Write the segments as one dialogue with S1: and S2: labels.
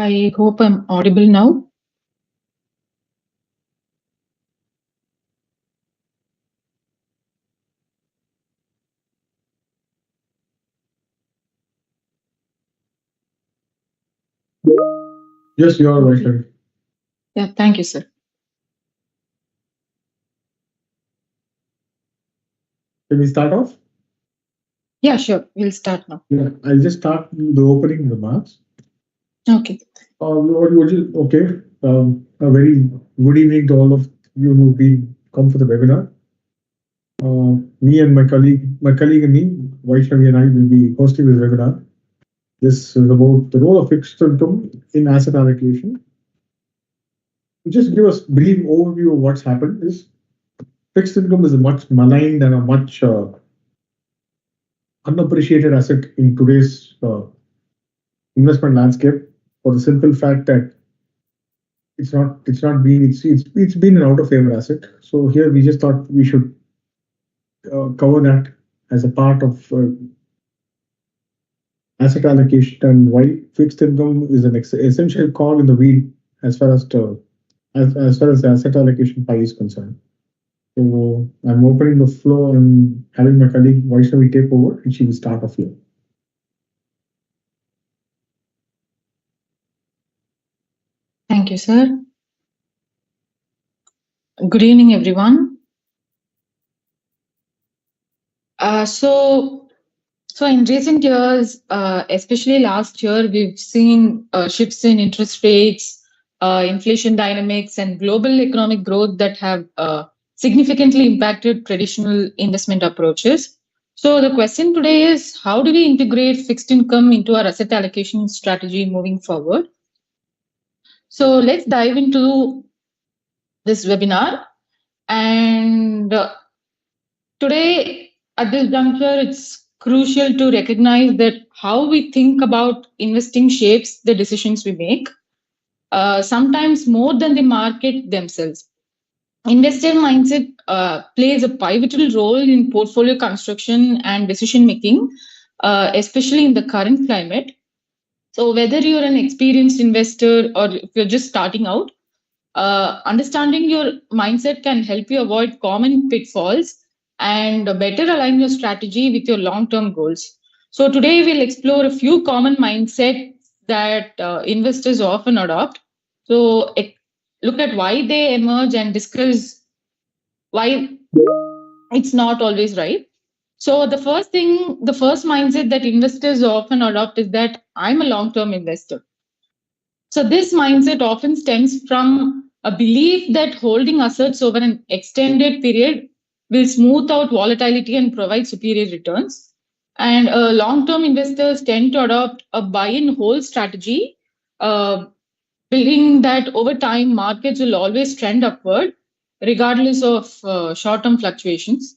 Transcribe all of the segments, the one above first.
S1: I hope I'm audible now.
S2: Yes, you are right.
S1: Yeah, thank you, sir.
S2: Can we start off?
S1: Yeah, sure. We'll start now.
S2: Yeah, I'll just start the opening remarks.
S1: Okay.
S2: Okay. A very good evening to all of you who've been come for the webinar. Me and my colleague and me, Vaishnavi and I will be hosting this webinar. This is about the role of fixed income in asset allocation. To just give us brief overview of what's happened is fixed income is a much maligned and a much unappreciated asset in today's investment landscape for the simple fact that it's not been it's been an out of favor asset. So here we just thought we should cover that as a part of asset allocation and why fixed income is an essential cog in the wheel as far as as far as the asset allocation pie is concerned. So I'm opening the floor and having my colleague Vaishnavi take over, and she will start off here.
S1: Thank you, sir. Good evening, everyone. So in recent years, especially last year, we've seen shifts in interest rates, inflation dynamics, and global economic growth that have significantly impacted traditional investment approaches. So the question today is, how do we integrate fixed income into our asset allocation strategy moving forward? So let's dive into this webinar. And today, at this juncture, it's crucial to recognize that how we think about investing shapes the decisions we make, sometimes more than the market themselves. Investor mindset plays a pivotal role in portfolio construction and decision making, especially in the current climate. So, whether you're an experienced investor or if you're just starting out, understanding your mindset can help you avoid common pitfalls and better align your strategy with your long term goals. So, today we'll explore a few common mindsets that investors often adopt. So, look at why they emerge and discuss why it's not always right. So, the first mindset that investors often adopt is that I'm a long term investor. So, this mindset often stems from a belief that holding assets over an extended period will smooth out volatility and provide superior returns. And long term investors tend to adopt a buy and hold strategy, uh, believing that over time markets will always trend upward, regardless of short term fluctuations.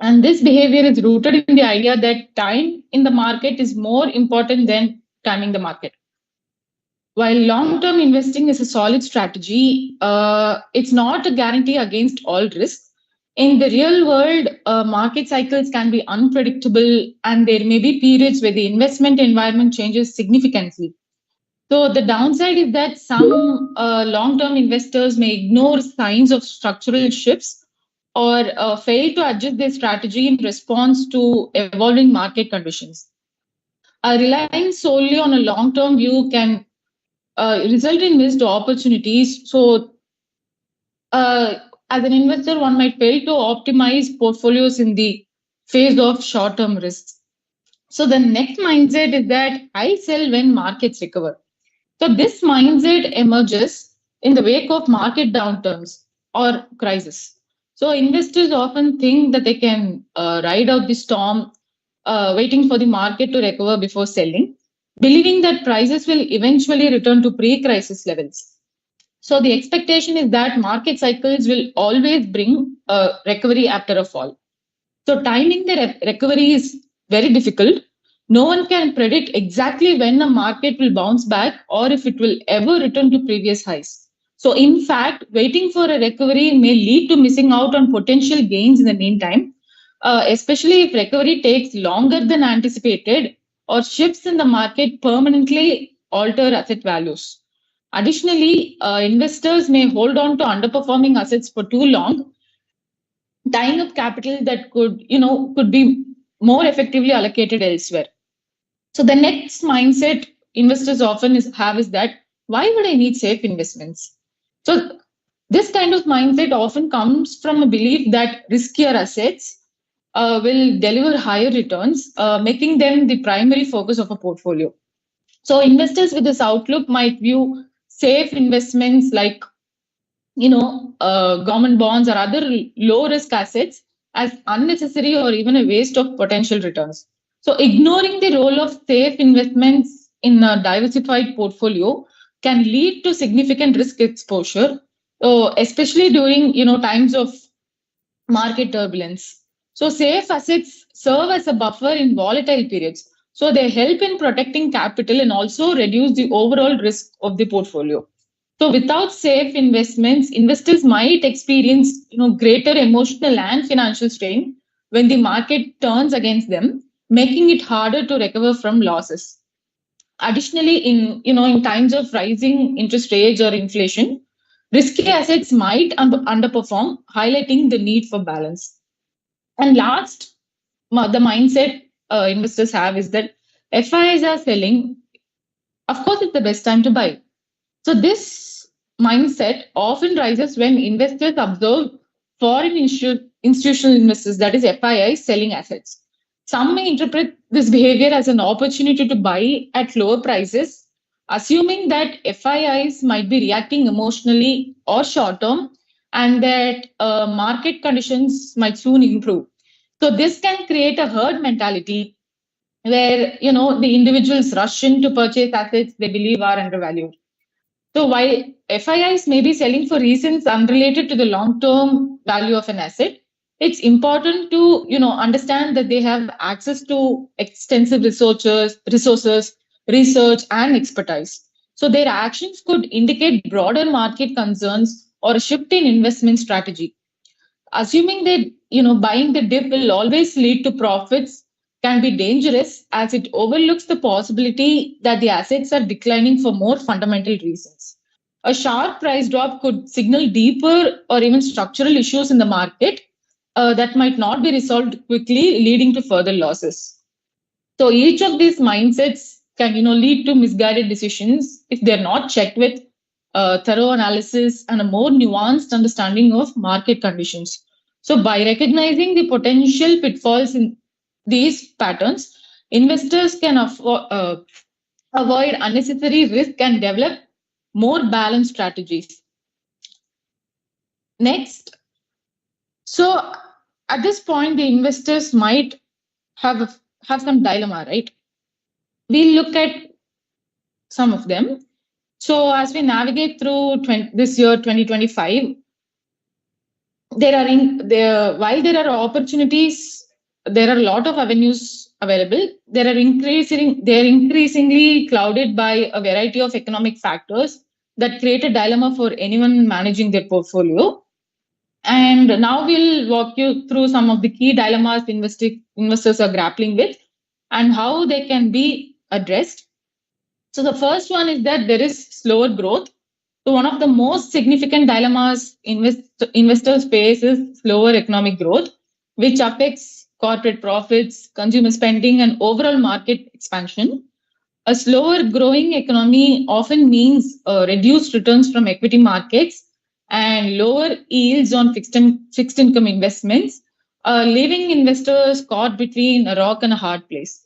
S1: And this behavior is rooted in the idea that time in the market is more important than timing the market. While long term investing is a solid strategy, it's not a guarantee against all risks. In the real world, market cycles can be unpredictable, and there may be periods where the investment environment changes significantly. So, the downside is that some long term investors may ignore signs of structural shifts or fail to adjust their strategy in response to evolving market conditions. Relying solely on a long term view can result in missed opportunities. So, uh, as an investor, one might fail to optimize portfolios in the face of short term risks. So, the next mindset is that I sell when markets recover. So, this mindset emerges in the wake of market downturns or crisis. So, investors often think that they can ride out the storm, waiting for the market to recover before selling, believing that prices will eventually return to pre crisis levels. So the expectation is that market cycles will always bring a recovery after a fall. So timing the recovery is very difficult. No one can predict exactly when the market will bounce back or if it will ever return to previous highs. So in fact, waiting for a recovery may lead to missing out on potential gains in the meantime, especially if recovery takes longer than anticipated or shifts in the market permanently. alter asset values. Additionally, investors may hold on to underperforming assets for too long, tying up capital that could be more effectively allocated elsewhere. So the next mindset investors often have is that why would I need safe investments? So this kind of mindset often comes from a belief that riskier assets will deliver higher returns, making them the primary focus of a portfolio. So investors with this outlook might view safe investments like government bonds or other low risk assets as unnecessary or even a waste of potential returns. So ignoring the role of safe investments in a diversified portfolio can lead to significant risk exposure, especially during times of market turbulence. So safe assets serve as a buffer in volatile periods. So they help in protecting capital and also reduce the overall risk of the portfolio. So without safe investments, investors might experience greater emotional and financial strain when the market turns against them, making it harder to recover from losses. Additionally, in times of rising interest rates or inflation, risky assets might underperform, highlighting the need for balance. And last, the mindset investors have is that FIs are selling. Of course, it's the best time to buy. So this mindset often rises when investors observe foreign institutional investors, that is FIIs, selling assets. Some may interpret this behavior as an opportunity to buy at lower prices, assuming that FIIs might be reacting emotionally or short term and that market conditions might soon improve. So this can create a herd mentality where the individuals rush in to purchase assets they believe are undervalued. So while FIIs may be selling for reasons unrelated to the long-term value of an asset, it's important to understand that they have access to extensive resources, research, and expertise. So their actions could indicate broader market concerns or a shift in investment strategy. Assuming that buying the dip will always lead to profits can be dangerous as it overlooks the possibility that the assets are declining for more fundamental reasons. A sharp price drop could signal deeper or even structural issues in the market that might not be resolved quickly, leading to further losses. So each of these mindsets can lead to misguided decisions if they're not checked with thorough analysis and a more nuanced understanding of market conditions. So by recognizing the potential pitfalls in these patterns, investors can avoid unnecessary risk and develop more balanced strategies. Next, so at this point, the investors might have some dilemma, right? We'll look at some of them. So as we navigate through this year 2025, while there are opportunities, there are a lot of avenues available. They're increasingly clouded by a variety of economic factors that create a dilemma for anyone managing their portfolio. And now we'll walk you through some of the key dilemmas investors are grappling with and how they can be addressed. So the first one is that there is slower growth. So one of the most significant dilemmas investors face is slower economic growth, which affects corporate profits, consumer spending, and overall market expansion. A slower growing economy often means reduced returns from equity markets and lower yields on fixed income investments, leaving investors caught between a rock and a hard place.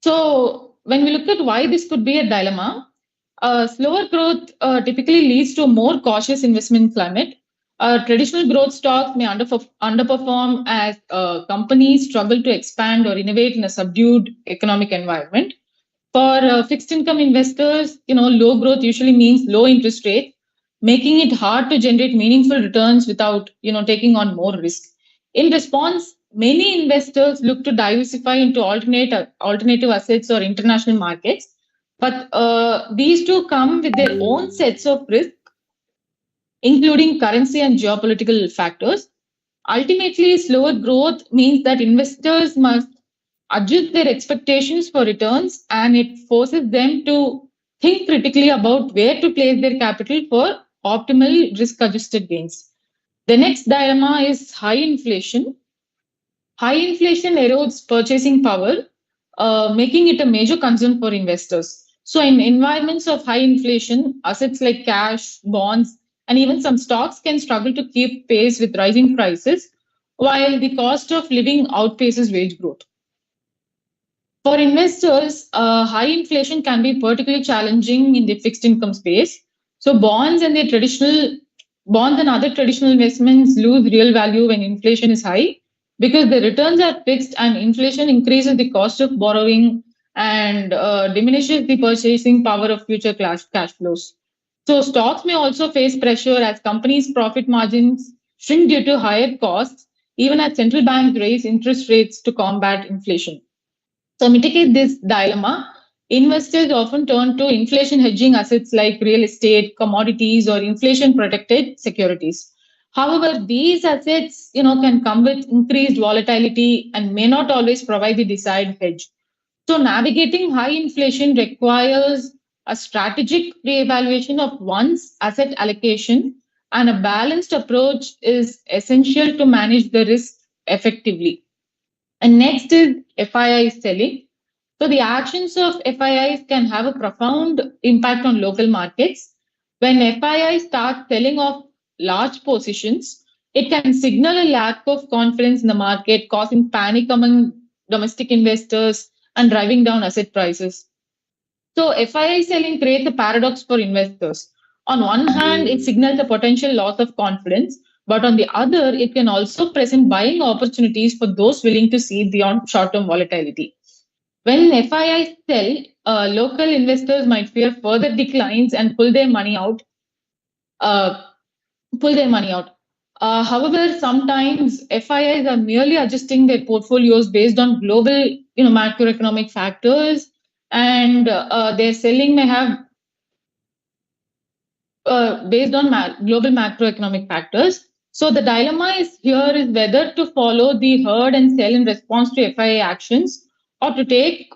S1: So, when we look at why this could be a dilemma, slower growth typically leads to a more cautious investment climate. Traditional growth stocks may underperform as companies struggle to expand or innovate in a subdued economic environment. For fixed income investors, low growth usually means low interest rates, making it hard to generate meaningful returns without, taking on more risk. In response, many investors look to diversify into alternative assets or international markets, but these two come with their own sets of risk, including currency and geopolitical factors. Ultimately, slower growth means that investors must adjust their expectations for returns, and it forces them to think critically about where to place their capital for optimal risk adjusted gains. The next dilemma is high inflation. High inflation erodes purchasing power, making it a major concern for investors. So, in environments of high inflation, assets like cash, bonds, and even some stocks can struggle to keep pace with rising prices, while the cost of living outpaces wage growth. For investors, high inflation can be particularly challenging in the fixed income space. So bonds and other traditional investments lose real value when inflation is high because the returns are fixed and inflation increases the cost of borrowing and diminishes the purchasing power of future cash flows. So stocks may also face pressure as companies' profit margins shrink due to higher costs, even as central banks raise interest rates to combat inflation. So, mitigate this dilemma, investors often turn to inflation hedging assets like real estate, commodities, or inflation protected securities. However, these assets, can come with increased volatility and may not always provide the desired hedge. So, navigating high inflation requires a strategic reevaluation of one's asset allocation, and a balanced approach is essential to manage the risk effectively. And next is FII selling. So the actions of FIIs can have a profound impact on local markets. When FIIs start selling off large positions, it can signal a lack of confidence in the market, causing panic among domestic investors and driving down asset prices. So FII selling creates a paradox for investors. On one hand, it signals a potential loss of confidence, but on the other, it can also present buying opportunities for those willing to see beyond short-term volatility. When FIIs sell, local investors might fear further declines and uh, pull their money out. However, sometimes FIIs are merely adjusting their portfolios based on global, macroeconomic factors, and their selling may have based on global macroeconomic factors. So the dilemma is here is whether to follow the herd and sell in response to FII actions, or to take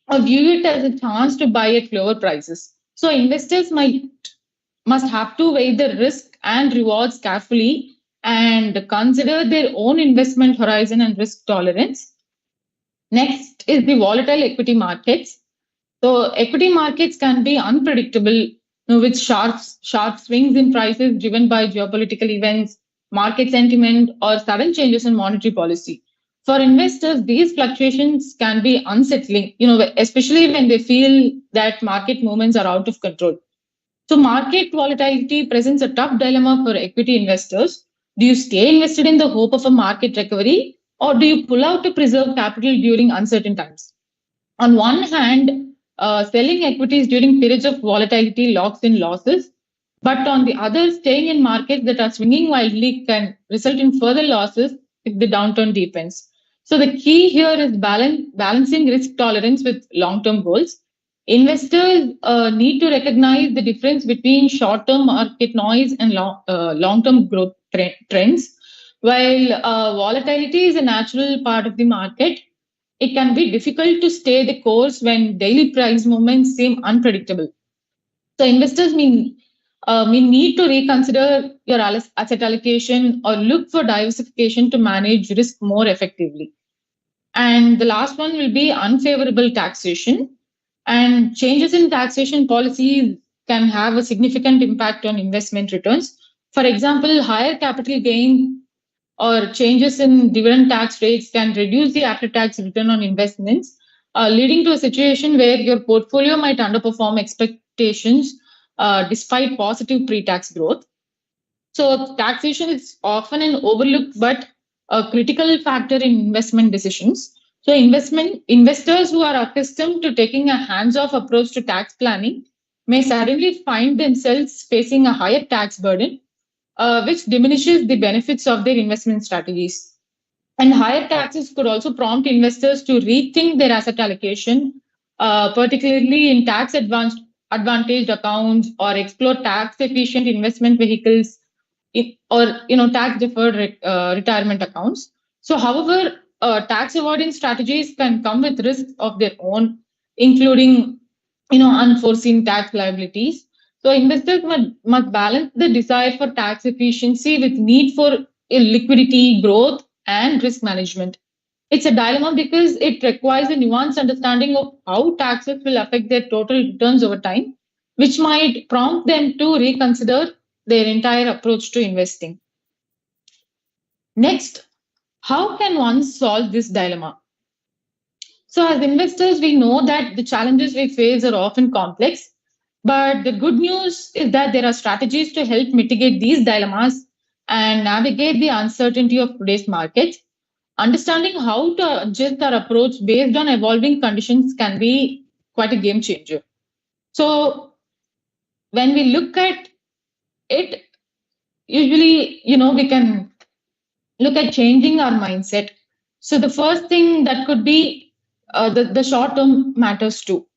S1: or view it as a chance to buy at lower prices. So investors might must have to weigh the risk and rewards carefully and consider their own investment horizon and risk tolerance. Next is the volatile equity markets. So equity markets can be unpredictable, with sharp swings in prices driven by geopolitical events, market sentiment, or sudden changes in monetary policy. For investors, these fluctuations can be unsettling, especially when they feel that market movements are out of control. So market volatility presents a tough dilemma for equity investors. Do you stay invested in the hope of a market recovery, or do you pull out to preserve capital during uncertain times? On one hand, selling equities during periods of volatility locks in losses, but on the other, staying in markets that are swinging wildly can result in further losses if the downturn deepens. So the key here is balancing risk tolerance with long-term goals. Investors need to recognize the difference between short-term market noise and long-term growth trends. While volatility is a natural part of the market, it can be difficult to stay the course when daily price movements seem unpredictable. So investors may need to reconsider your asset allocation or look for diversification to manage risk more effectively. And the last one will be unfavorable taxation. And changes in taxation policies can have a significant impact on investment returns. For example, higher capital gain or changes in dividend tax rates can reduce the after tax return on investments, leading to a situation where your portfolio might underperform expectations despite positive pre tax growth. So, taxation is often an overlooked but a critical factor in investment decisions. So, investors who are accustomed to taking a hands-off approach to tax planning may suddenly find themselves facing a higher tax burden, which diminishes the benefits of their investment strategies. And higher taxes could also prompt investors to rethink their asset allocation, particularly in advantaged accounts, or explore tax efficient investment vehicles, or tax deferred retirement accounts. So, however, tax avoidance strategies can come with risks of their own, including unforeseen tax liabilities. So investors must balance the desire for tax efficiency with need for liquidity, growth, and risk management. It's a dilemma because it requires a nuanced understanding of how taxes will affect their total returns over time, which might prompt them to reconsider their entire approach to investing. Next, how can one solve this dilemma? So, as investors, we know that the challenges we face are often complex, but the good news is that there are strategies to help mitigate these dilemmas and navigate the uncertainty of today's market. Understanding how to adjust our approach based on evolving conditions can be quite a game changer. So, when we look at it, usually, we can look at changing our mindset. So, the first thing that could be the short term matters too.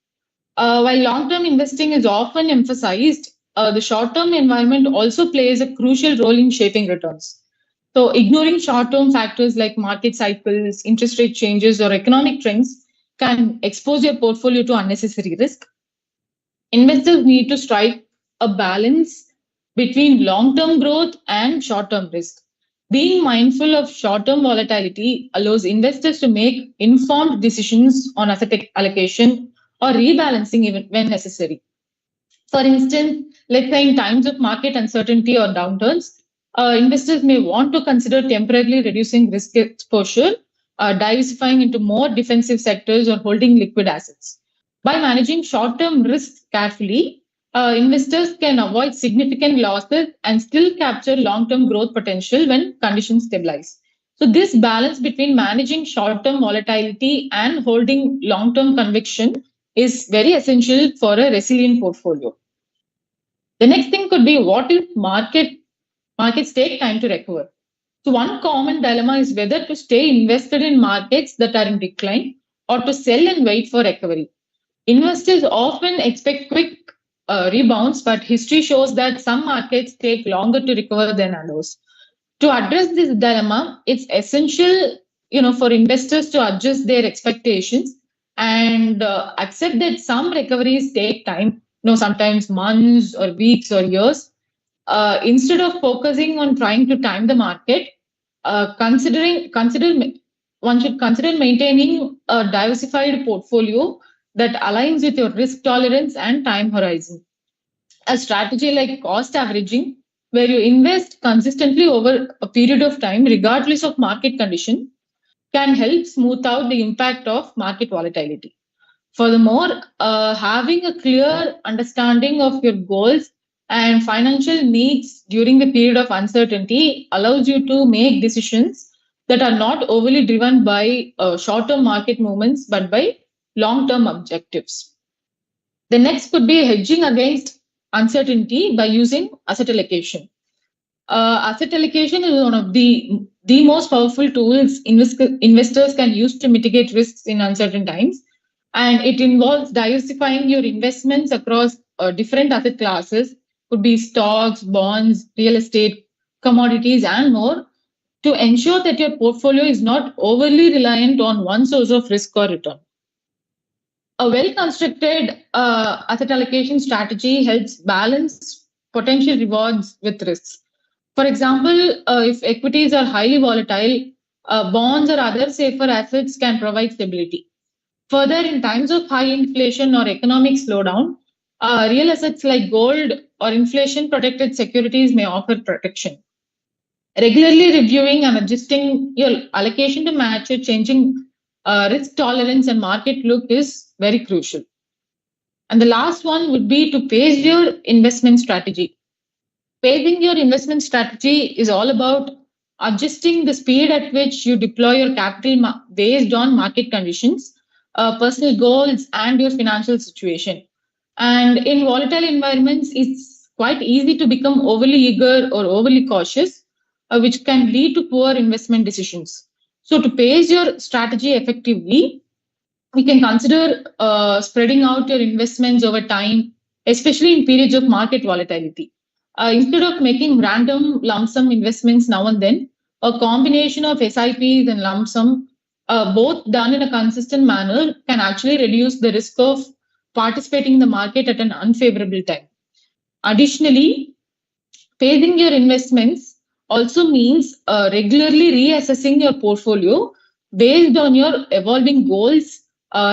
S1: While long term investing is often emphasized, the short term environment also plays a crucial role in shaping returns. So, ignoring short term factors like market cycles, interest rate changes, or economic trends can expose your portfolio to unnecessary risk. Investors need to strike a balance between long term growth and short term risk. Being mindful of short term volatility allows investors to make informed decisions on asset allocation or rebalancing even when necessary. For instance, let's say in times of market uncertainty or downturns, investors may want to consider temporarily reducing risk exposure, diversifying into more defensive sectors, or holding liquid assets. By managing short term risks carefully, investors can avoid significant losses and still capture long term growth potential when conditions stabilize. So, this balance between managing short term volatility and holding long term conviction is very essential for a resilient portfolio. The next thing could be, what if markets take time to recover? So one common dilemma is whether to stay invested in markets that are in decline or to sell and wait for recovery. Investors often expect quick rebounds, but history shows that some markets take longer to recover than others. To address this dilemma, it's essential, for investors to adjust their expectations and accept that some recoveries take time, sometimes months or weeks or years. Instead of focusing on trying to time the market, one should consider maintaining a diversified portfolio that aligns with your risk tolerance and time horizon. A strategy like cost averaging, where you invest consistently over a period of time, regardless of market condition, can help smooth out the impact of market volatility. Furthermore, having a clear understanding of your goals and financial needs during the period of uncertainty allows you to make decisions that are not overly driven by short term market movements but by long term objectives. The next could be hedging against uncertainty by using asset allocation. Asset allocation is one of the most powerful tools investors can use to mitigate risks in uncertain times. And it involves diversifying your investments across different asset classes, could be stocks, bonds, real estate, commodities, and more, to ensure that your portfolio is not overly reliant on one source of risk or return. A well constructed asset allocation strategy helps balance potential rewards with risks. For example, if equities are highly volatile, bonds or other safer assets can provide stability. Further, in times of high inflation or economic slowdown, real assets like gold or inflation protected securities may offer protection. Regularly reviewing and adjusting your allocation to match your changing risk tolerance and market look is very crucial. And the last one would be to pace your investment strategy. Pacing your investment strategy is all about adjusting the speed at which you deploy your capital based on market conditions, personal goals, and your financial situation. And in volatile environments, it's quite easy to become overly eager or overly cautious, which can lead to poor investment decisions. So, to pace your strategy effectively, we can consider spreading out your investments over time, especially in periods of market volatility. Instead of making random lump sum investments now and then, a combination of SIPs and lump sum both done in a consistent manner can actually reduce the risk of participating in the market at an unfavorable time. Additionally, phasing your investments also means regularly reassessing your portfolio based on your evolving goals,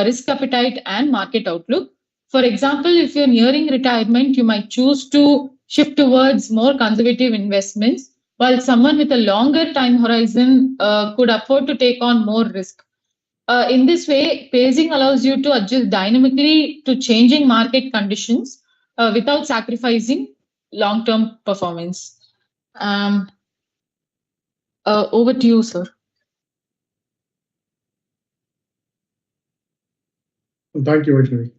S1: risk appetite, and market outlook. For example, if you're nearing retirement, you might choose to shift towards more conservative investments, while someone with a longer time horizon could afford to take on more risk. In this way, pacing allows you to adjust dynamically to changing market conditions without sacrificing long term performance. Um, Over to you, sir.
S2: Thank you, Vaishnavi.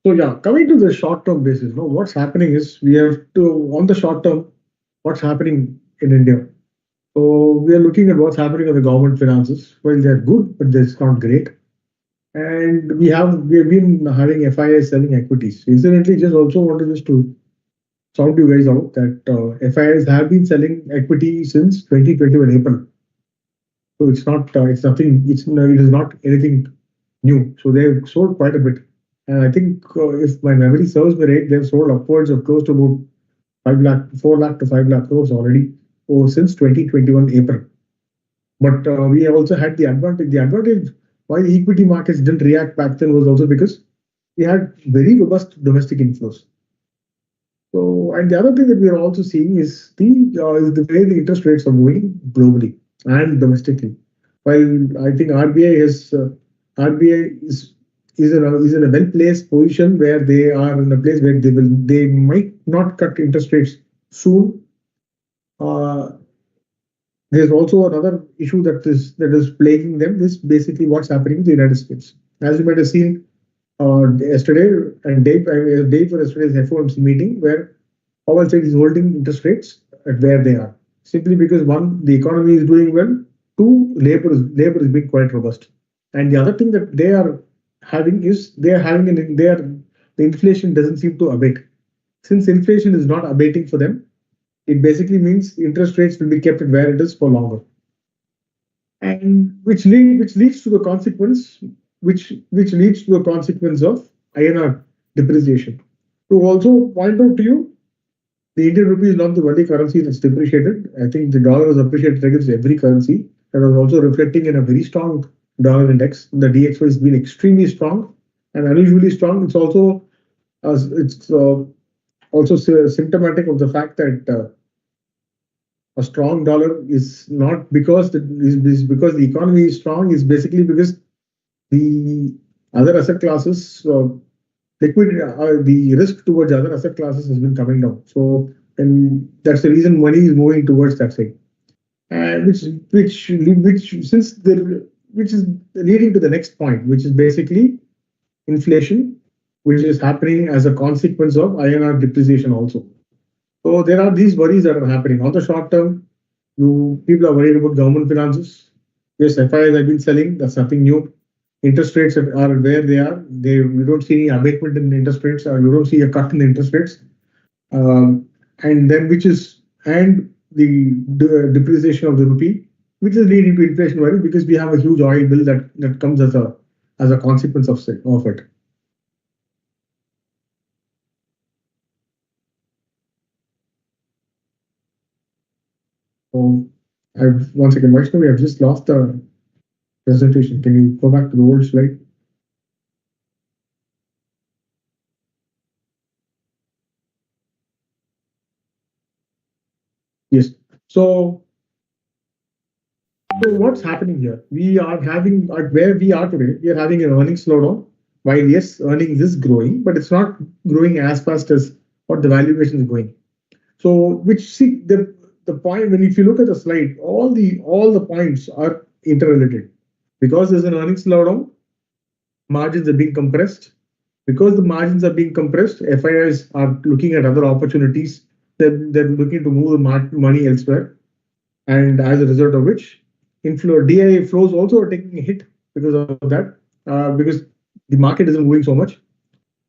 S2: So yeah, coming to the short-term basis, no, what's happening is we have to on the short term, what's happening in India. So we are looking at what's happening on the government finances. Well, they're good, but it's not great. And we have been having FIIs selling equities. Incidentally, just also wanted just to sound you guys out that FIIs have been selling equity since 2021 April. So it's nothing. It is not anything new. So they've sold quite a bit. And I think if my memory serves me right, they've sold upwards of close to about 5 lakh, 4 lakh to 5 lakh crores already since 2021 April. But we also had the advantage. The advantage why the equity markets didn't react back then was also because we had very robust domestic inflows. So, and the other thing that we are also seeing is the way the interest rates are moving globally and domestically. While I think RBI is in a well placed position where they are in a place where they might not cut interest rates soon. Uh, there's also another issue that is plaguing them. Is basically what's happening in the United States. As you might have seen yesterday and day for yesterday's FOMC meeting, where Powell said he's holding interest rates at where they are, simply because one, the economy is doing well. Two, labor is being quite robust. And the other thing that they are having is they are having the inflation doesn't seem to abate. Since inflation is not abating for them, it basically means interest rates will be kept at where it is for longer, and which leads to the consequence which leads to the consequence of INR depreciation. To also point out to you, the Indian rupee is not the only currency that's depreciated. I think the dollar is appreciated against every currency. That was also reflecting in a very strong dollar index. The DXY has been extremely strong and unusually strong. It's also symptomatic of the fact that a strong dollar is not is because the economy is strong. It's basically because the other asset classes, the risk towards other asset classes has been coming down. So, and that's the reason money is moving towards that side, and which is leading to the next point, which is basically inflation, which is happening as a consequence of INR depreciation also. So there are these worries that are happening on the short term. People are worried about government finances. Yes, FIIs have been selling. That's nothing new. Interest rates are where they are. We don't see any abatement in the interest rates, or you don't see a cut in the interest rates. And then the depreciation of the rupee, which is leading to inflation worry because we have a huge oil bill that comes as a consequence of it. So once again, Vaishnavi, I've just lost the presentation. Can you go back to the old slide? Yes. So what's happening here? We are having where we are today. We are having an earnings slowdown. While yes, earnings is growing, but it's not growing as fast as what the valuation is going. So, which see the point when if you look at the slide, all the points are interrelated because there's an earnings slowdown. Margins are being compressed. Because the margins are being compressed, FIIs are looking at other opportunities. They're looking to move the money elsewhere, and as a result of which, DIA flows also are taking a hit because of that, because the market isn't moving so much.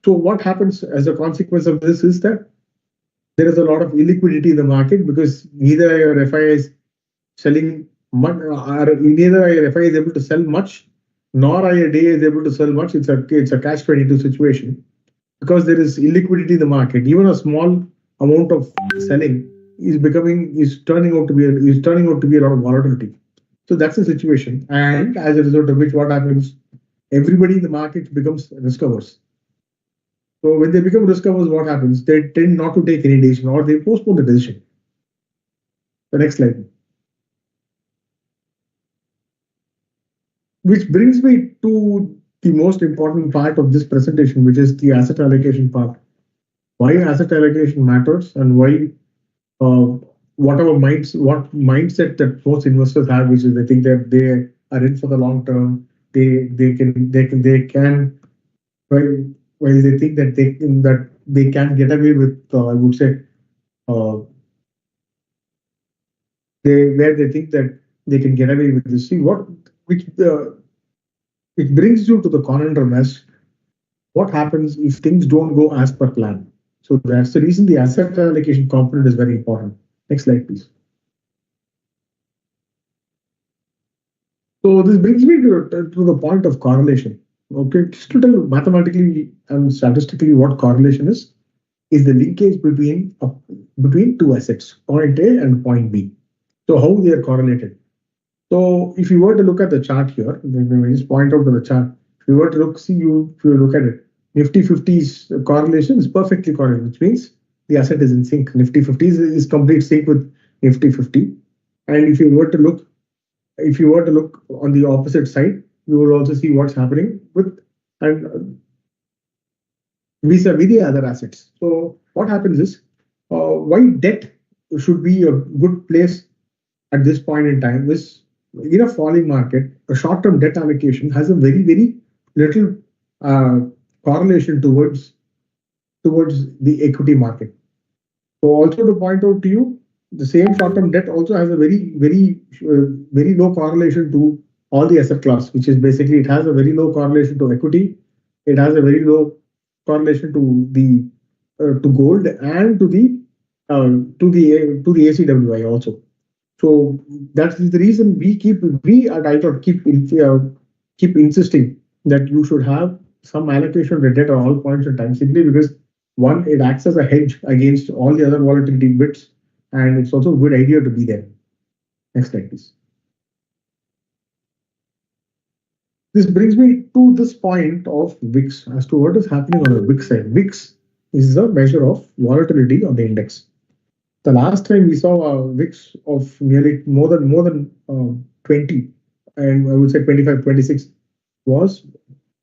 S2: So what happens as a consequence of this is that there is a lot of illiquidity in the market because neither your FIIs selling much, or neither IFI is able to sell much, nor IADA is able to sell much. It's a catch-22 situation because there is illiquidity in the market. Even a small amount of selling is turning out to be a lot of volatility. So that's the situation, and as a result of which, what happens? Everybody in the market becomes risk averse. So when they become risk averse, what happens? They tend not to take any decision or they postpone the decision. The next slide. Which brings me to the most important part of this presentation, which is the asset allocation part. Why asset allocation matters and why uh, what mindset that most investors have, which is they think that they are in for the long term. They can while while they think that they can get away with I would say uh, they think that they can get away with this. See what which which brings you to the conundrum as what happens if things don't go as per plan. So that's the reason the asset allocation component is very important. Next slide, please. So this brings me to the point of correlation. Okay, just to tell you mathematically and statistically what correlation is the linkage between two assets, point A and point B. So how they are correlated. So if you were to look at the chart here, let me just point out to the chart. If you were to if you look at it, Nifty 50's correlation is perfectly correlated, which means the asset is in sync. Nifty 50 is complete sync with Nifty 50. And if you were to look on the opposite side, you will also see what's happening with and vis-a-vis the other assets. So what happens is why debt should be a good place at this point in time is in a falling market, a short-term debt allocation has a very little uh, correlation towards the equity market. So also to point out to you, the same short-term debt also has a very low correlation to all the asset class, which is basically it has a very low correlation to equity. It has a very low correlation to gold and to the ACWI also. So that's the reason we at ITOT keep insisting that you should have some allocation of debt at all points in time, simply because one, it acts as a hedge against all the other volatility bits, and it's also a good idea to be there. Next slide, please. This brings me to this point of VIX as to what is happening on the VIX side. VIX is a measure of volatility on the index. The last time we saw a VIX of nearly more than 20, and I would say 25, 26, was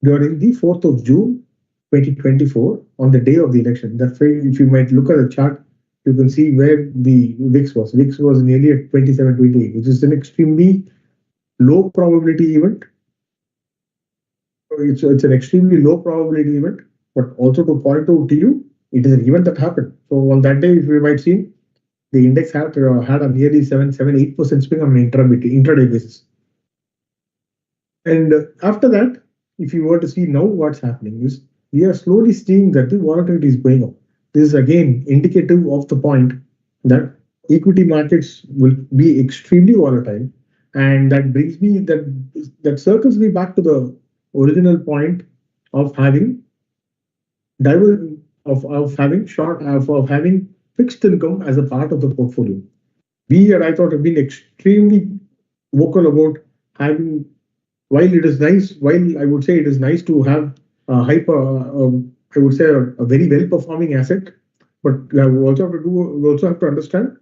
S2: during the 4th of June 2024 on the day of the election. That's why if you might look at the chart, you can see where the VIX was. VIX was nearly at 27, 28, which is an extremely low probability event. It's an extremely low probability event, but also to point out to you, it is an event that happened. So on that day, if you might see, the index had a nearly 8% swing on an intraday basis. And after that, if you were to see now what's happening is we are slowly seeing that the volatility is going up. This is again indicative of the point that equity markets will be extremely volatile, and that circles me back to the original point of having diver of having having fixed income as a part of the portfolio. We at I thought have been extremely vocal about having while it is nice, while I would say it is nice to have a I would say a very well performing asset, but we also have to understand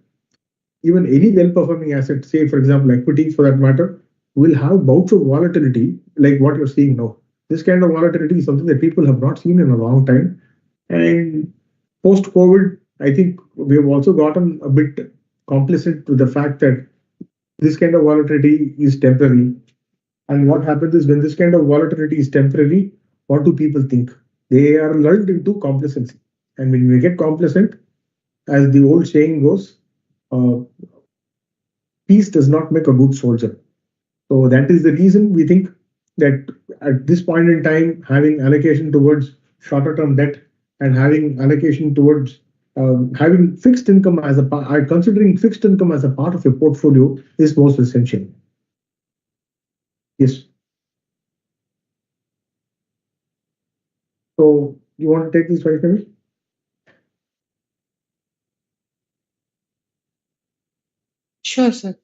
S2: even any well performing asset, say for example equity for that matter, will have bouts of volatility like what you're seeing now. This kind of volatility is something that people have not seen in a long time, and post COVID, I think we have also gotten a bit complacent to the fact that this kind of volatility is temporary. And what happens is when this kind of volatility is temporary, what do people think? They are lulled into complacency. And when we get complacent, as the old saying goes, uh, peace does not make a good soldier. So that is the reason we think that at this point in time, having allocation towards shorter term debt and having allocation towards having fixed income as a part, considering fixed income as a part of your portfolio is most essential. Yes. So you want to take this, right?
S1: Sure, sir.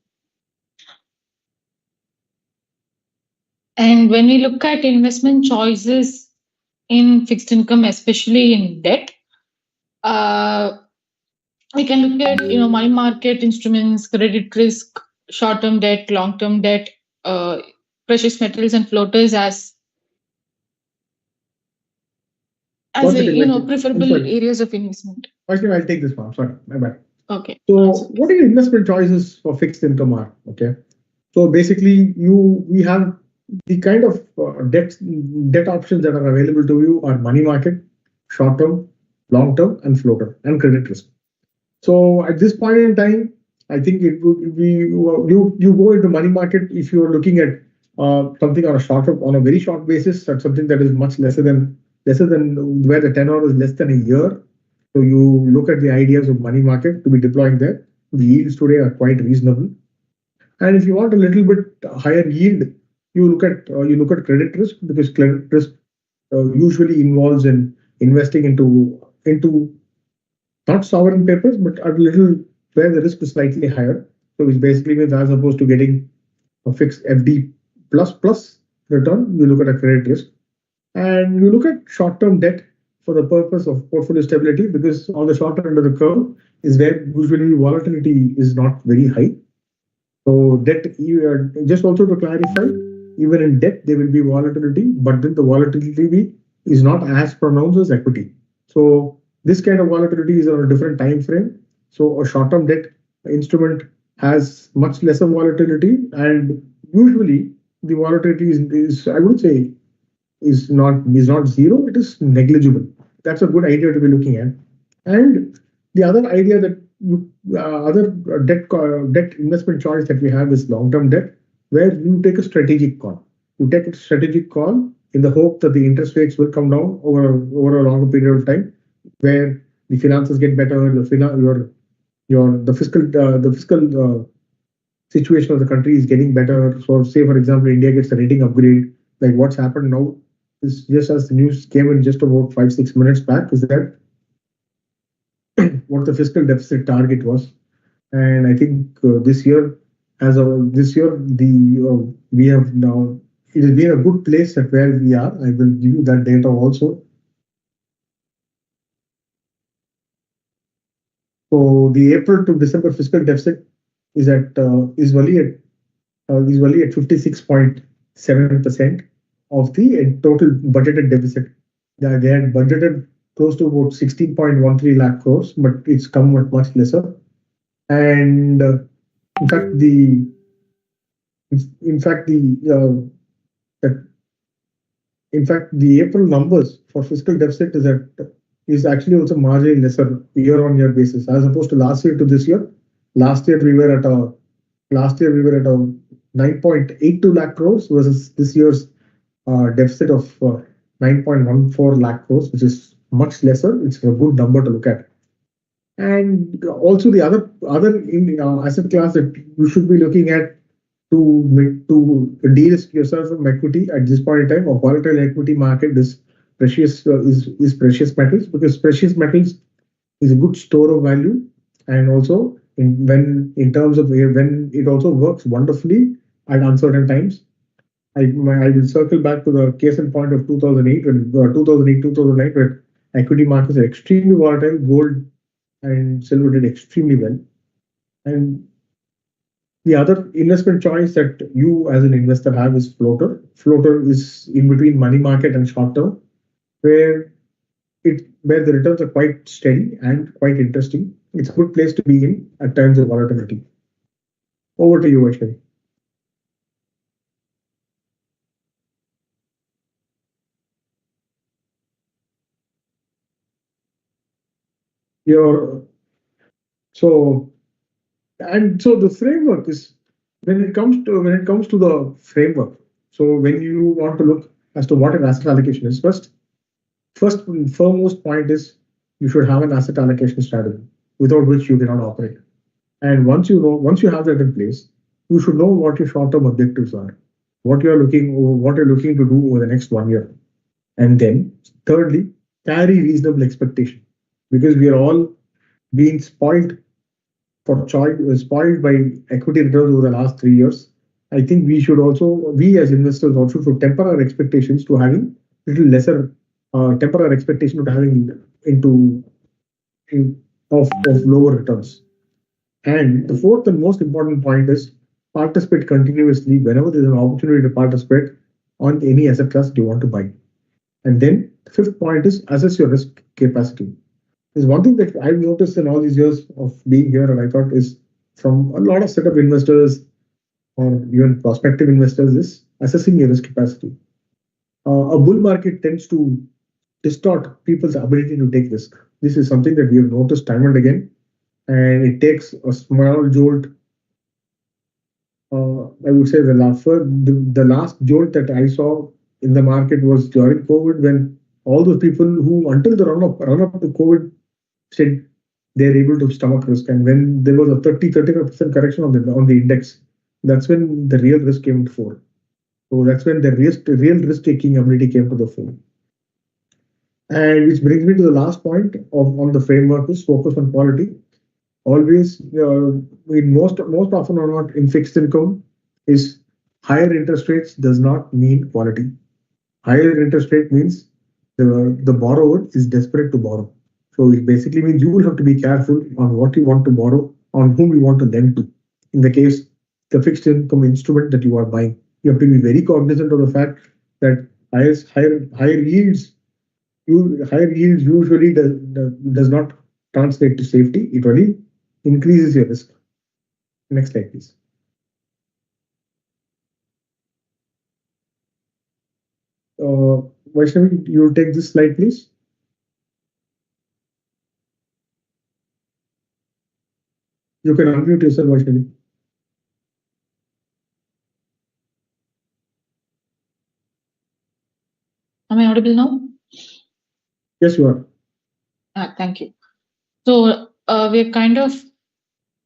S1: And when we look at investment choices in fixed income, especially in debt, uh, we can look at money market instruments, credit risk, short-term debt, long-term debt, uh, precious metals and floaters as
S2: One
S1: a
S2: second, Vaishnavi. I'm
S1: preferable
S2: sorry.
S1: areas of investment.
S2: Vaishnavi, I'll take this one. Sorry, my bad.
S1: Okay.
S2: So, what are your investment choices for fixed income are? Okay. So basically, we have the kind of debt options that are available to you are money market, short term, long term, and floater, and credit risk. So at this point in time, I think it would be you go into money market if you are looking at something on a on a very short basis, that's something that is much lesser than where the tenor is less than a year. So you look at the ideas of money market to be deploying there. The yields today are quite reasonable. And if you want a little bit higher yield, you look at credit risk, because credit risk usually involves in investing into not sovereign papers, but a little where the risk is slightly higher. So which basically means, as opposed to getting a fixed FD plus return, you look at a credit risk, and you look at short-term debt for the purpose of portfolio stability, because on the shorter end of the curve is where usually volatility is not very high. So debt, just also to clarify, even in debt there will be volatility, but then the volatility is not as pronounced as equity. So this kind of volatility is on a different time frame. So a short-term debt instrument has much lesser volatility, and usually the volatility is I would say is not zero. It is negligible. That's a good idea to be looking at. And the other idea that other debt investment choice that we have is long-term debt, where you take a strategic call. You take a strategic call in the hope that the interest rates will come down over a longer period of time, where the finances get better, the fiscal situation of the country is getting better. So, say for example, India gets a rating upgrade. Like what's happened now is, just as the news came in just about 5-6 minutes back, is that what the fiscal deficit target was. And I think this year, we have now, it has been a good place at where we are. I will give you that data also. So the April to December fiscal deficit is at is only at 56.7% of the total budgeted deficit. They had budgeted close to about 16.13 lakh crores, but it's come at much lesser. And in fact, in fact the that in fact the April numbers for fiscal deficit is actually also marginally lesser year-on-year basis, as opposed to last year to this year. Last year we were at a Last year we were at a 9.82 lakh crores versus this year's deficit of 9.14 lakh crores, which is much lesser. It's a good number to look at. And also the other asset class that you should be looking at to de-risk yourself from equity at this point in time, a volatile equity market, is precious metals, because precious metals is a good store of value, and also in terms of when it also works wonderfully at uncertain times. I will circle back to the case in point of 2008, when 2009, where equity markets are extremely volatile. Gold and silver did extremely well. And the other investment choice that you as an investor have is floater. Floater is in between money market and short term, where where the returns are quite steady and quite interesting. It's a good place to be in at times of volatility. Over to you, Vaishnavi. Your so so the framework is, when it comes to the framework. So when you want to look as to what an asset allocation is, first and foremost point is you should have an asset allocation strategy without which you cannot operate. And once you have that in place, you should know what your short-term objectives are, what you're looking to do over the next 1 year. And then, thirdly, carry reasonable expectation, because we are all being spoiled by equity returns over the last 3 years. I think we as investors also should temper our expectations to having little lesser, temper our expectation to having into in, of lower returns. And the fourth and most important point is participate continuously whenever there's an opportunity to participate on any asset class you want to buy. And then the fifth point is assess your risk capacity. There's one thing that I've noticed in all these years of being here, and I thought is from a lot of setup investors or even prospective investors, is assessing your risk capacity. A bull market tends to distort people's ability to take risk. This is something that we have noticed time and again, and it takes a small jolt. I would say the last jolt that I saw in the market was during COVID, when all those people who, until the run up to COVID, said they're able to stomach risk, and when there was a 35% correction on the index, that's when the real risk came to fore. So that's when the real risk taking ability came to the fore. And which brings me to the last point on the framework is focus on quality. Always, most often or not in fixed income, is higher interest rates does not mean quality. Higher interest rate means the borrower is desperate to borrow. So it basically means you will have to be careful on what you want to borrow, on whom you want to lend to. In the case, the fixed income instrument that you are buying, you have to be very cognizant of the fact that higher yields, higher yields usually does not translate to safety. It only increases your risk. Next slide, please. Vaishnavi, you take this slide, please. You can unmute yourself, Vaishnavi.
S1: Am I audible now?
S2: Yes, you are.
S1: Thank you. So we're kind of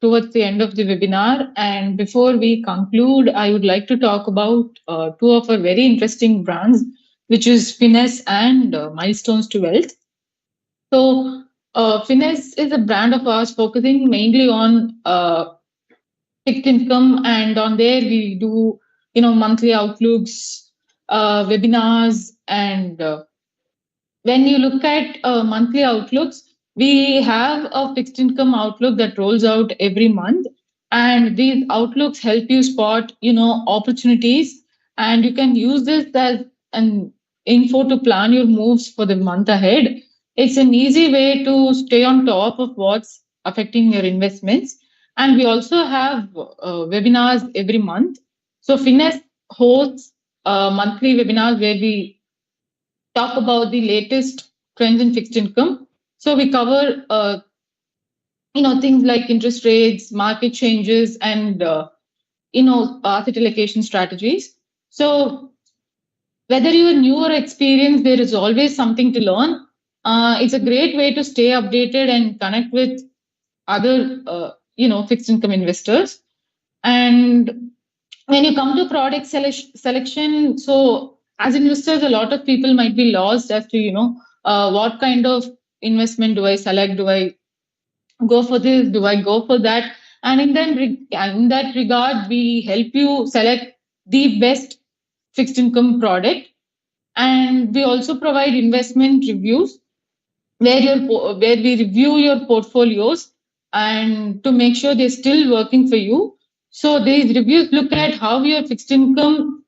S1: towards the end of the webinar. And before we conclude, I would like to talk about two of our very interesting brands, which is Finesse and Milestones2Wealth. So Finesse is a brand of ours focusing mainly on fixed income, and on there we do monthly outlooks, webinars, and when you look at monthly outlooks, we have a fixed income outlook that rolls out every month, and these outlooks help you spot, opportunities, and you can use this as an info to plan your moves for the month ahead. It's an easy way to stay on top of what's affecting your investments, and we also have webinars every month. So Finesse hosts monthly webinars where we talk about the latest trends in fixed income. So we cover, things like interest rates, market changes, and asset allocation strategies. So whether you are new or experienced, there is always something to learn. It's a great way to stay updated and connect with other, fixed income investors. And when you come to product selection, so as investors, a lot of people might be lost as to what kind of investment do I select? Do I go for this? Do I go for that? And in that regard, we help you select the best fixed income product, and we also provide investment reviews where we review your portfolios and to make sure they're still working for you. So these reviews look at how your fixed income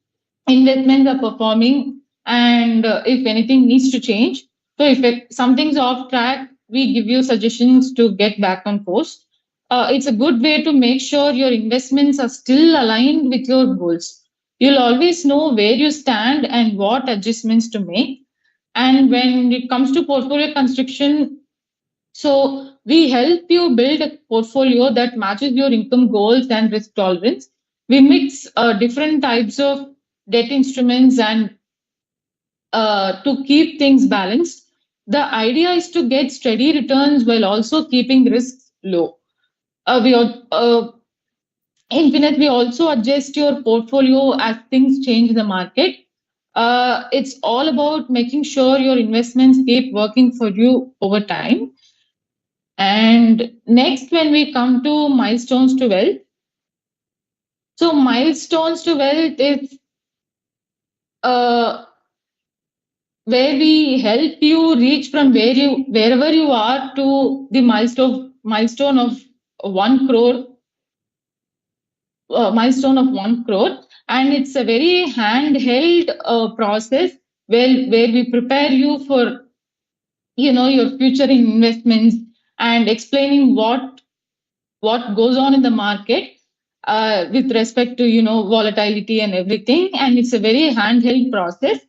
S1: investments are performing, and if anything needs to change. So if something's off track, we give you suggestions to get back on course. It's a good way to make sure your investments are still aligned with your goals. You'll always know where you stand and what adjustments to make. And when it comes to portfolio construction, so we help you build a portfolio that matches your income goals and risk tolerance. We mix different types of debt instruments and to keep things balanced. The idea is to get steady returns while also keeping risks low. We Infinite, we also adjust your portfolio as things change in the market. It's all about making sure your investments keep working for you over time. And next, when we come to milestones to wealth, so milestones to wealth is uh, where we help you reach from wherever you are to the milestone of 1 crore, milestone of 1 crore, and it's a very handheld process where we prepare you for your future investments and explaining what goes on in the market with respect to volatility and everything, and it's a very handheld process.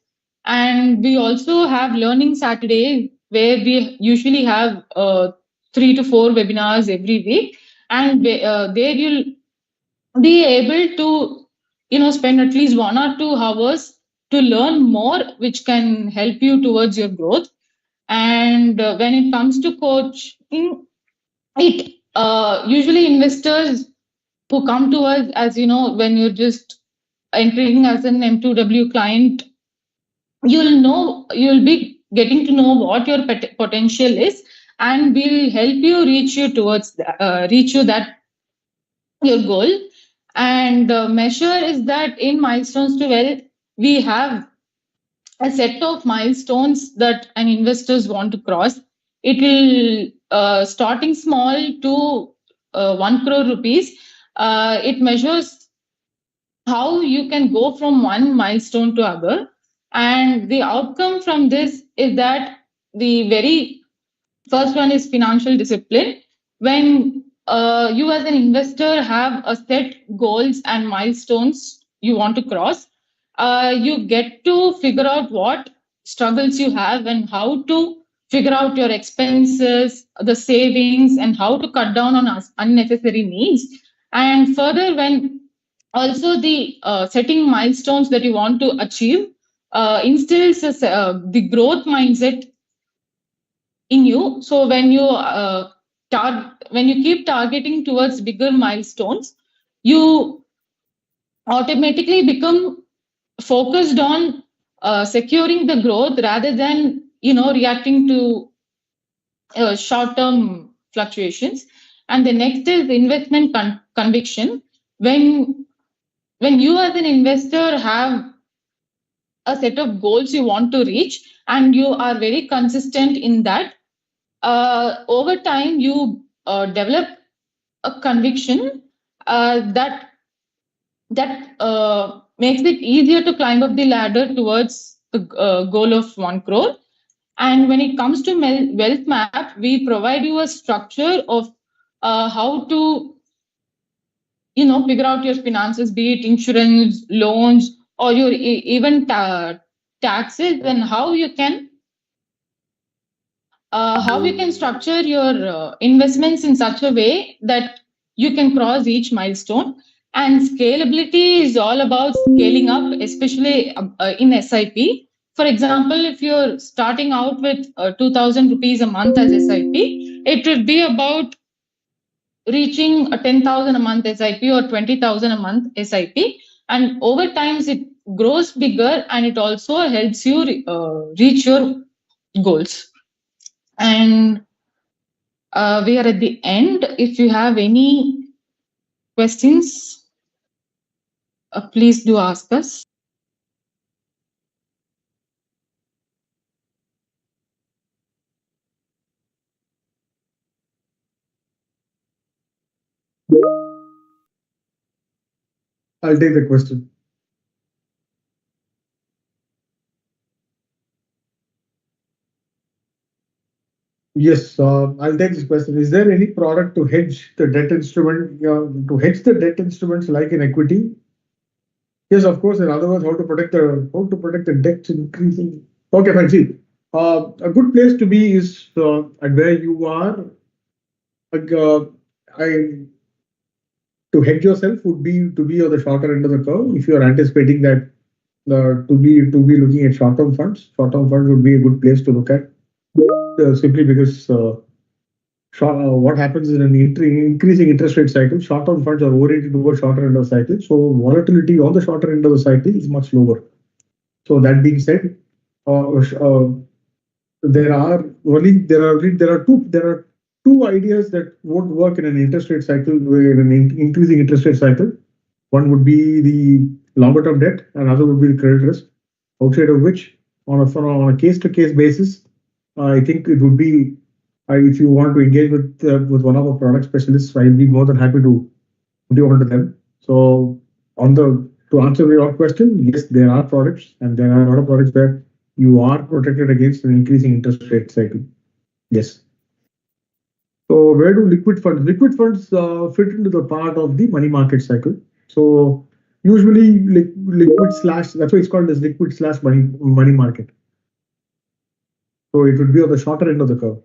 S1: And we also have learning Saturday where we usually have 3 to 4 webinars every week, and there you'll be able to spend at least 1 or 2 hours to learn more, which can help you towards your growth. And when it comes to coaching, it usually investors who come to us, as when you're just entering as an M2W client, you'll be getting to know what your potential is, and we'll help you reach you that your goal. And the measure is that in milestones to wealth, we have a set of milestones that an investors want to cross. It will starting small to 1 crore rupees. It measures how you can go from one milestone to other, and the outcome from this is that the very first one is financial discipline. When you as an investor have a set goals and milestones you want to cross, you get to figure out what struggles you have and how to figure out your expenses, the savings, and how to cut down on unnecessary needs. And further, when also the setting milestones that you want to achieve instills the growth mindset in you. So when you keep targeting towards bigger milestones, you automatically become focused on securing the growth rather than reacting to short term fluctuations. And the next is investment conviction. When when you as an investor have a set of goals you want to reach, and you are very consistent in that, over time you develop a conviction that makes it easier to climb up the ladder towards the goal of 1 crore. And when it comes to wealth map, we provide you a structure of how to figure out your finances, be it insurance, loans, or your even taxes, and how you can structure your investments in such a way that you can cross each milestone. And scalability is all about scaling up, especially in SIP. For example, if you're starting out with 2,000 rupees a month as SIP, it would be about reaching a 10,000 a month SIP or 20,000 a month SIP. And over time, it grows bigger, and it also helps you reach your goals. And we are at the end. If you have any questions, please do ask us.
S2: I'll take the question. Yes, I'll take this question. Is there any product to hedge the debt instrument, to hedge the debt instruments like in equity? Yes, of course. In other words, how to protect the debt increasing. Okay, fine. See, a good place to be is at where you are. Like, I to hedge yourself would be to be on the shorter end of the curve. If you are anticipating that to be looking at short term funds would be a good place to look at. simply because what happens in an increasing interest rate cycle, short-term funds are oriented towards shorter end of the cycle. So volatility on the shorter end of the cycle is much lower. So that being said, there are two ideas that won't work in an interest rate cycle, in an increasing interest rate cycle. One would be the longer term debt, and another would be the credit risk. Outside of which, on a case to case basis, I think it would be, if you want to engage with one of our product specialists, I'll be more than happy to put you on to them. So on the to answer your question, yes, there are products, and there are a lot of products where you are protected against an increasing interest rate cycle. Yes. So where do liquid funds? Liquid funds fit into the part of the money market cycle. So usually liquid slash, that's why it's called as liquid slash money market. So it would be on the shorter end of the curve.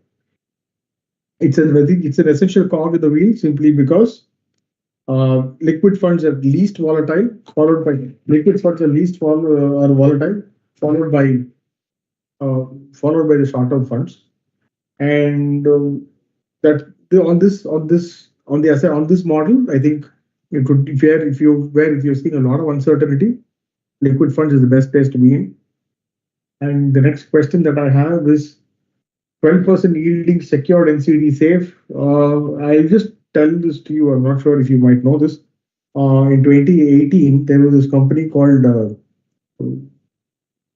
S2: It's an essential cog in the wheel simply because liquid funds are least volatile, followed by liquid funds are are volatile, followed by the short-term funds, and that on this model, I think it would be fair if you're seeing a lot of uncertainty, liquid funds is the best place to be in. And the next question that I have is 12% yielding secured NCD safe. I'll just tell this to you. I'm not sure if you might know this. In 2018, there was this company called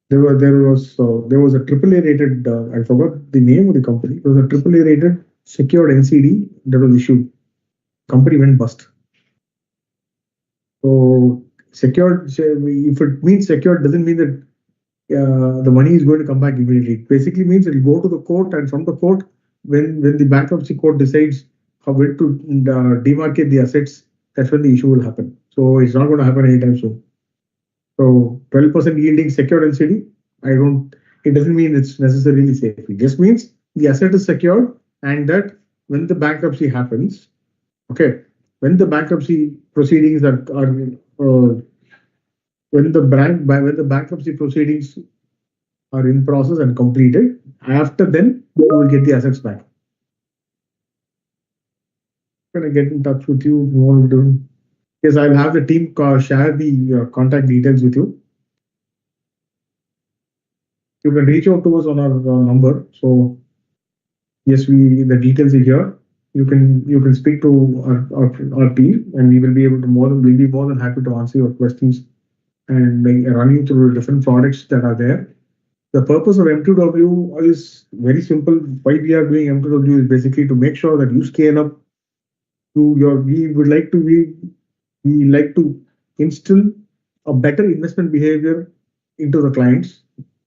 S2: there was a triple A rated. I forgot the name of the company. It was a triple A rated secured NCD that was issued. Company went bust. So secured, if it means secured, doesn't mean that the money is going to come back immediately. It basically means it will go to the court, and from the court, when the bankruptcy court decides when to demarcate the assets, that's when the issue will happen. So it's not going to happen anytime soon. So 12% yielding secured NCD, it doesn't mean it's necessarily safe. It just means the asset is secured, and that when the bankruptcy happens, okay, when the bankruptcy proceedings are when the bankruptcy proceedings are in process and completed, after then you will get the assets back. I'm going to get in touch with you. Yes, I'll have the team share the contact details with you. You can reach out to us on our number. So yes, the details are here. You can speak to our team, and we will be able to we'll be more than happy to answer your questions and run you through the different products that are there. The purpose of M2W is very simple. Why we are doing M2W is basically to make sure that you scale up to we like to instill a better investment behavior into the clients,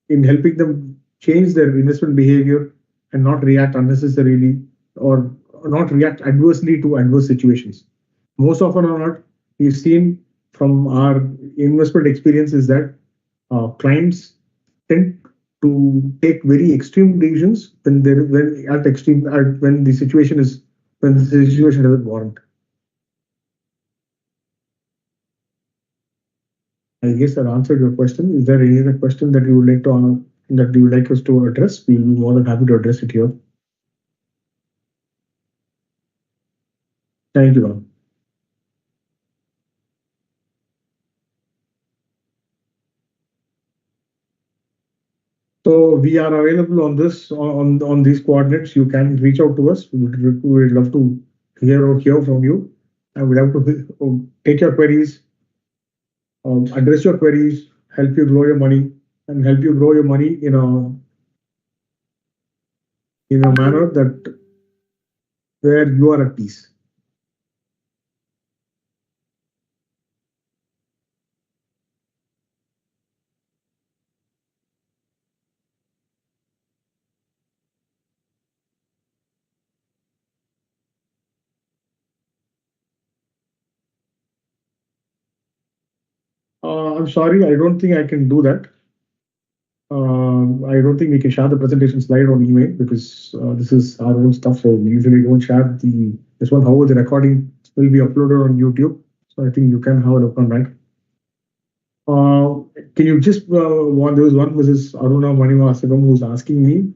S2: in helping them change their investment behavior and not react unnecessarily or not react adversely to adverse situations. Most often or not, we've seen from our investment experience is that clients tend to take very extreme decisions when the situation doesn't warrant. I guess that answered your question. Is there any other question that you would like us to address? We'll be more than happy to address it here. Thank you, ma'am. So we are available on these coordinates. You can reach out to us. We would love to hear from you. I would love to take your queries, address your queries, help you grow your money, and help you grow your money in a manner that where you are at peace. I'm sorry, I don't think I can do that. I don't think we can share the presentation slide on email because this is our own stuff. So we usually don't share this one. However, the recording will be uploaded on YouTube. So I think you can have a look on that. Can you just there was one Mrs. Aruna Manivasagam who's asking me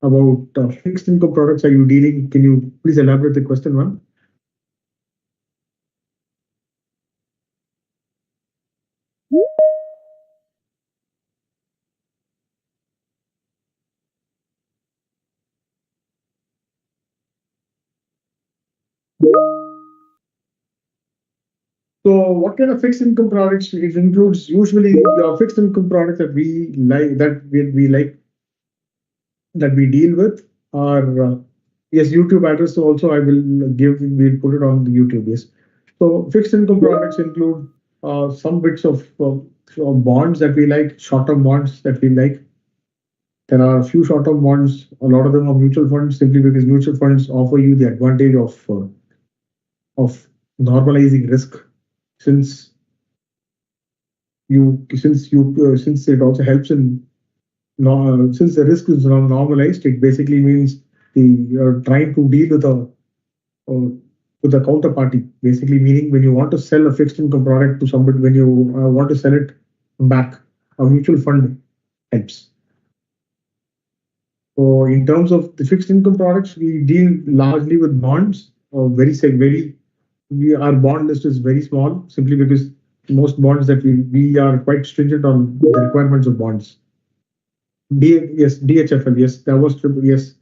S2: about fixed income products are you dealing? Can you please elaborate the question one? So what kind of fixed income products? It includes usually fixed income products that we like, we like, that we deal with are yes, YouTube address also I will give, we'll put it on the YouTube. Yes. So fixed income products include some bits of bonds that we like, short-term bonds that we like. There are a few short-term bonds. A lot of them are mutual funds, simply because mutual funds offer you the advantage of normalizing risk, since since it also helps in, no, since the risk is normalized. It basically means you're trying to deal uh, with a counterparty. Basically, meaning when you want to sell a fixed income product to somebody, when you want to sell it back, a mutual fund helps. So in terms of the fixed income products, we deal largely with bonds. Very, our bond list is very small, simply because most bonds that we are quite stringent on the requirements of bonds. Yes, DHFL, yes, that was triple, yes.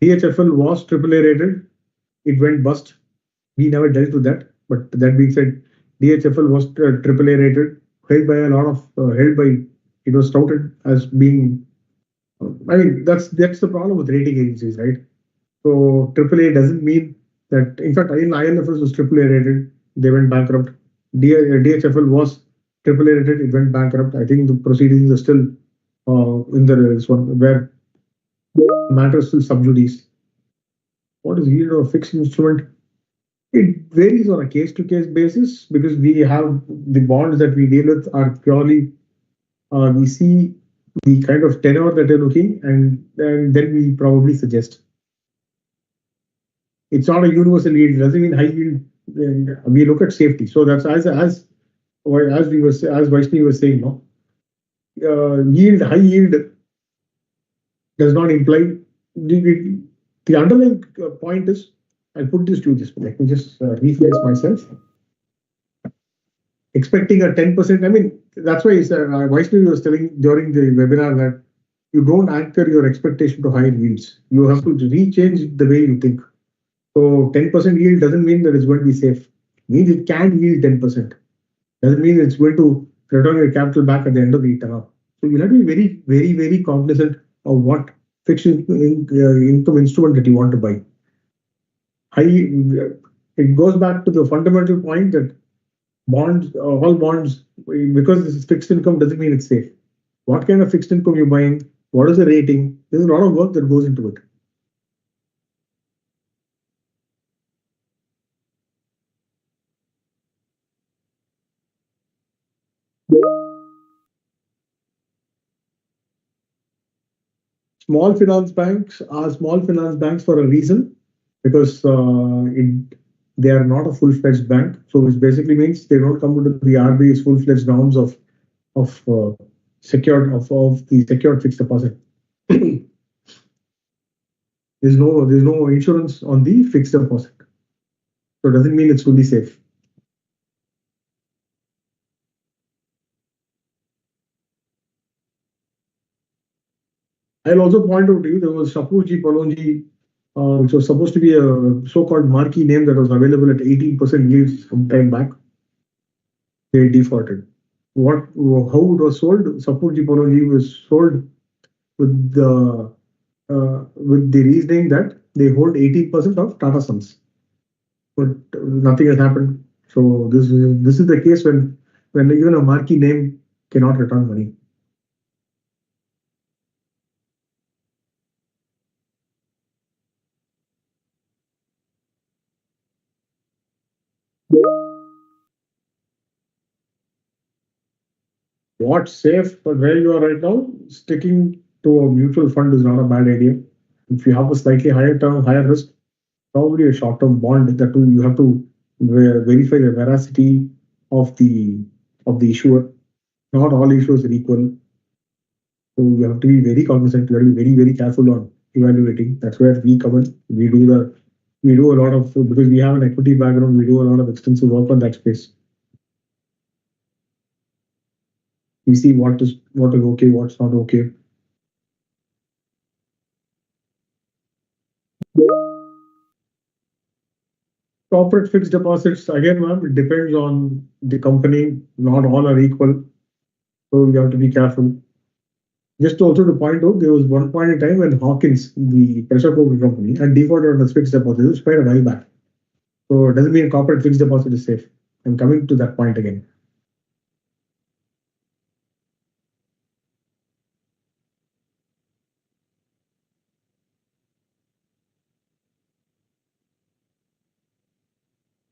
S2: DHFL was AAA rated. It went bust. We never dealt with that. But that being said, DHFL was AAA rated, held by a lot of held by. It was touted as being. I mean, that's the problem with rating agencies, right? So AAA doesn't mean that. In fact, INFS was AAA rated. They went bankrupt. DHFL was AAA rated. It went bankrupt. I think the proceedings are still in the this one, where matters still sub judice. What is yield of a fixed instrument? It varies on a case to case basis, because we have the bonds that we deal with are purely, we see the kind of tenor that you're looking, and then we probably suggest. It's not a universal yield. It doesn't mean high yield. We look at safety. So that's as Vaishnavi was saying, no, high yield does not imply the underlying point is. I'll put this to this. Let me just rephrase myself. Expecting a 10%. I mean, that's why Vaishnavi was telling during the webinar that you don't anchor your expectation to higher yields. You have to rechange the way you think. So 10% yield doesn't mean that it's going to be safe. It means it can yield 10%. Doesn't mean it's going to return your capital back at the end of the term. So you have to be very, very, very cognizant of what fixed income instrument that you want to buy. It goes back to the fundamental point that bonds, all bonds, because this is fixed income, doesn't mean it's safe. What kind of fixed income you're buying? What is the rating? There's a lot of work that goes into it. Small finance banks for a reason, because they are not a full-fledged bank. So which basically means they don't come into the RBI's full-fledged norms of of the secured fixed deposit. There's no insurance on the fixed deposit. So it doesn't mean it's fully safe. I'll also point out to you, there was Shapoorji Pallonji, which was supposed to be a so-called marquee name that was available at 18% yields some time back. They defaulted. How it was sold? Shapoorji Pallonji was sold with the reasoning that they hold 18% of Tata Sons, but nothing has happened. So this is the case when even a marquee name cannot return money. What's safe for where you are right now? Sticking to a mutual fund is not a bad idea. If you have a slightly higher term, higher risk, probably a short-term bond. That too, you have to verify the veracity of the issuer. Not all issuers are equal, so you have to be very cognizant. You have to be very, very careful on evaluating. That's where we come in. We do a lot of, because we have an equity background. We do a lot of extensive work on that space. We see what is okay, what's not okay. Corporate fixed deposits, again, ma'am, it depends on the company. Not all are equal, so you have to be careful. Just also to point out, there was one point in time when Hawkins, the pressure cooker company, had defaulted on the fixed deposit. It was quite a while back. So it doesn't mean corporate fixed deposit is safe. I'm coming to that point again.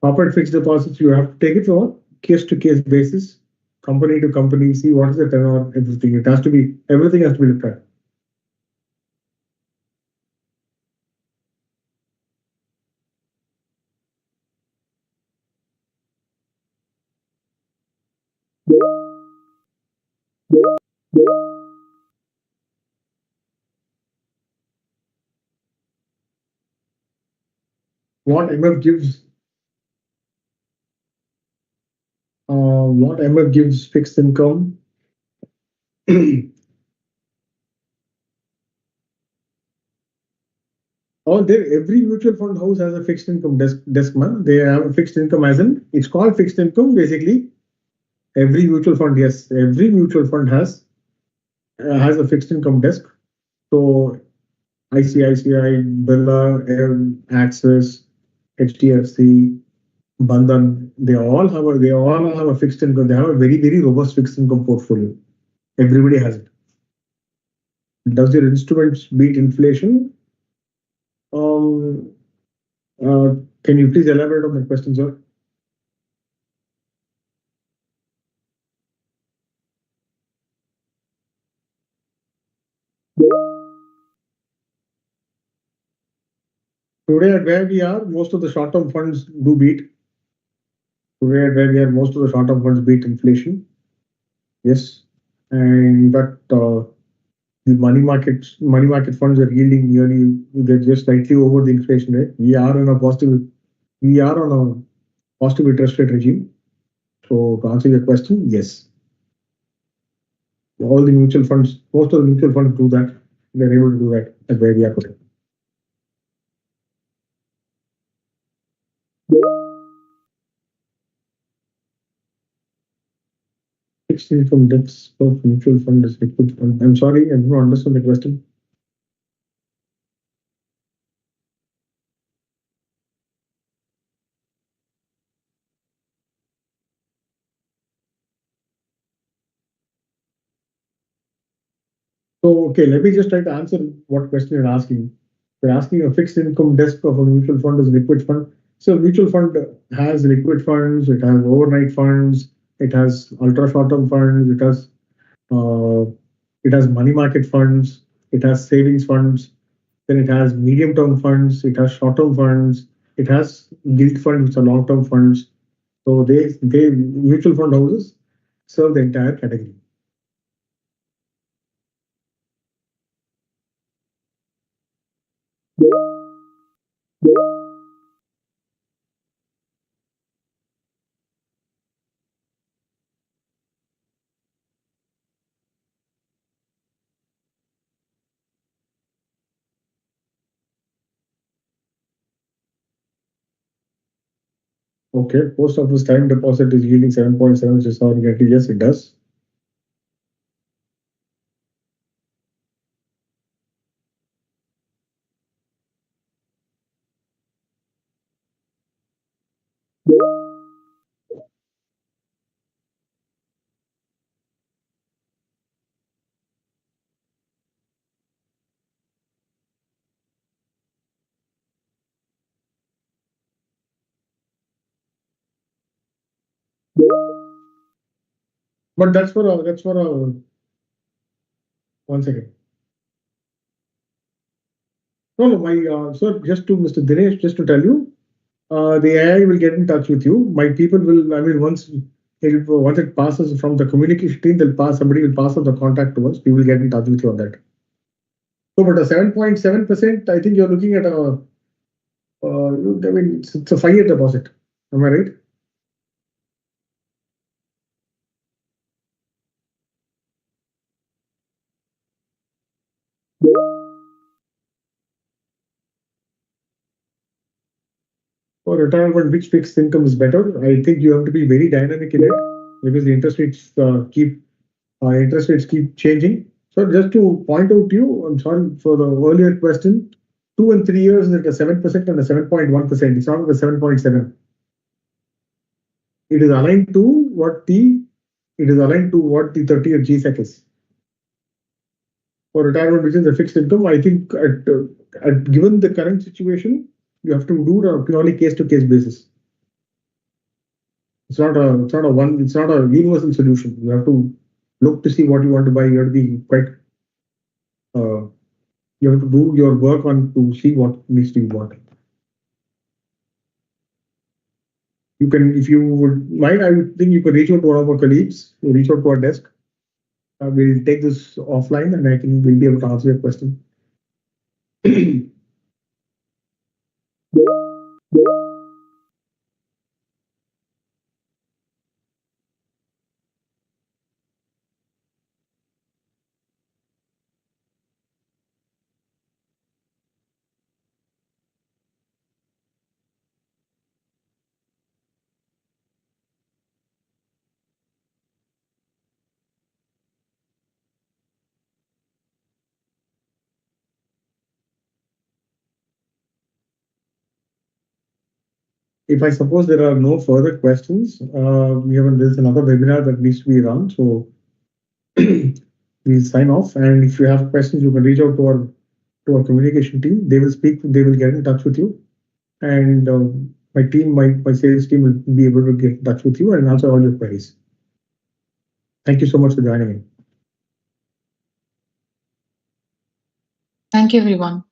S2: Corporate fixed deposits, you have to take it for case to case basis, company to company, see what is the tenor, everything. It has to be, everything has to be looked at. What MF gives, what MF gives fixed income. All there, every mutual fund house has a fixed income desk man. They have a fixed income as in, it's called fixed income basically. Every mutual fund, yes, every mutual fund has a fixed income desk. So ICICI, Birla, Axis, HDFC, Bandhan, they all have a fixed income. They have a very robust fixed income portfolio. Everybody has it. Does your instruments beat inflation? Um, uh, can you please elaborate on that question, sir? Today, at where we are, most of the short-term funds do beat. Today, at where we are, most of the short-term funds beat inflation. Yes, and but the money market funds are yielding nearly, they're just slightly over the inflation rate. We are on a positive interest rate regime. So to answer your question, yes, all the mutual funds, most of the mutual funds do that. They're able to do that at where we are today. Fixed income debts of mutual fund is liquid fund. I'm sorry, I don't understand the question. So, okay, let me just try to answer what question you're asking. You're asking a fixed income desk of a mutual fund is liquid fund. So, mutual fund has liquid funds, it has overnight funds, it has ultra short term funds, uh, it has money market funds, it has savings funds, then it has medium term funds, it has short term funds, it has gilt funds, which are long term funds. So, they mutual fund houses serve the entire category. Okay, post office time deposit is yielding 7.7, which is how negative. Yes, it does. But that's for a one second. No, no, my sir, just to Mr. Dinesh, just to tell you, the AI will get in touch with you. My people will, I mean, once it passes from the communication team, somebody will pass on the contact to us. We will get in touch with you on that. So, but a 7.7%, I think you're looking at a, I mean, it's a 5-year deposit. Am I right? For retirement, which fixed income is better? I think you have to be very dynamic in it because the interest rates keep changing. So just to point out to you, I'm sorry for the earlier question. 2 and 3 years is at a 7% and a 7.1%. It's not at a 7.7. It is aligned to what the it is aligned to what the 30-year GSEC is. For retirement, which is a fixed income, I think given the current situation, you have to do it on a purely case to case basis. It's not a universal solution. You have to look to see what you want to buy. You have to be quite uh, you have to do your work on to see what needs to be bought. You can, if you would mind, I would think you could reach out to one of our colleagues, reach out to our desk. We'll take this offline, and I think we'll be able to answer your question. If I suppose there are no further questions, there's another webinar that needs to be run, so we'll sign off. And if you have questions, you can reach out to our communication team. They will speak. They will get in touch with you, and my sales team will be able to get in touch with you and answer all your queries. Thank you so much for joining in.
S1: Thank you, everyone.